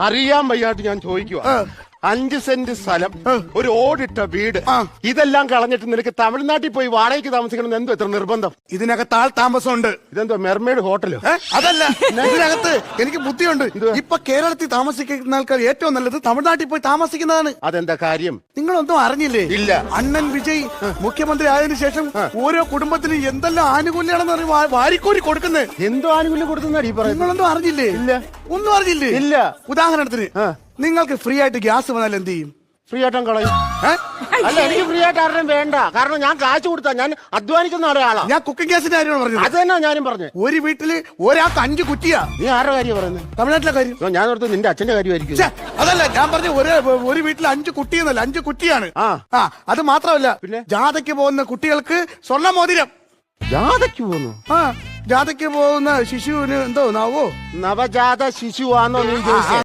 അറിയാൻ വയ്യാട്ട് ഞാൻ ചോദിക്കുക. 5 സെന്റ് സ്ഥലം, ഒരു ഓടിട്ട വീട്, ഇതെല്ലാം കളഞ്ഞിട്ട് നിനക്ക് തമിഴ്നാട്ടിൽ പോയി വാടകയ്ക്ക് താമസിക്കണം എന്തോ ഇത്ര നിർബന്ധം? ഇതിനകത്ത് ആൾ താമസമുണ്ട്. ഇതെന്തോ മെർമെയ്ഡ് ഹോട്ടലോ? അതല്ല, ഇതിനകത്ത് എനിക്ക് ബുദ്ധിയുണ്ട്. ഇപ്പൊ കേരളത്തിൽ താമസിക്കുന്ന ആൾക്കാർ ഏറ്റവും നല്ലത് തമിഴ്നാട്ടിൽ പോയി താമസിക്കുന്നതാണ്. അതെന്താ കാര്യം? നിങ്ങളൊന്നും അറിഞ്ഞില്ലേ? ഇല്ല. അണ്ണൻ വിജയ് മുഖ്യമന്ത്രി ആയതിനു ശേഷം ഓരോ കുടുംബത്തിനും എന്തെല്ലാം ആനുകൂല്യമാണെന്ന് വാരിക്കോരി കൊടുക്കുന്നത്. എന്തോ ആനുകൂല്യം കൊടുക്കുന്നതാണ് ഈ പറയുന്നത്. നിങ്ങളൊന്നും അറിഞ്ഞില്ലേ? ഇല്ല. ഒന്നും അറിഞ്ഞില്ലേ? ഇല്ല. ഉദാഹരണത്തിന് നിങ്ങൾക്ക് ഫ്രീ ആയിട്ട് ഗ്യാസ് വന്നാൽ എന്ത് ചെയ്യും? ഫ്രീ ആയിട്ടും കളയും. അല്ല, എനിക്ക് ഫ്രീ ആയിട്ട് ആരുടെയും വേണ്ട. കാരണം ഞാൻ കാശ് കൊടുത്താ, ഞാൻ അധ്വാനിക്കുന്ന ഒരാളാ. ഞാൻ കുക്കിംഗ് ഗ്യാസിന്റെ കാര്യമാണ് പറഞ്ഞത്. അത് തന്നെ ഞാനും പറഞ്ഞു. ഒരു വീട്ടില് ഒരാൾക്ക് 5 കുറ്റിയാ. നീ ആരുടെ കാര്യം പറയുന്നത്? തമിഴ്നാട്ടിലെ കാര്യം. ഞാൻ ഓർത്ത് നിന്റെ അച്ഛന്റെ കാര്യമായിരിക്കും. അതല്ല, ഞാൻ പറഞ്ഞ ഒരു വീട്ടിൽ 5 കുട്ടിയെന്നല്ല, 5 കുറ്റിയാണ്. അത് മാത്രമല്ല, പിന്നെ ജാഥയ്ക്ക് പോകുന്ന കുട്ടികൾക്ക് സ്വർണ്ണ മോതിരം. ജാഥയ്ക്ക് പോകുന്നു? ജാഥയ്ക്ക് പോകുന്ന ശിശുവിന് എന്തോ നാവോ നവജാത ശിശുവാന്നോ നീ ചോദിച്ചത്?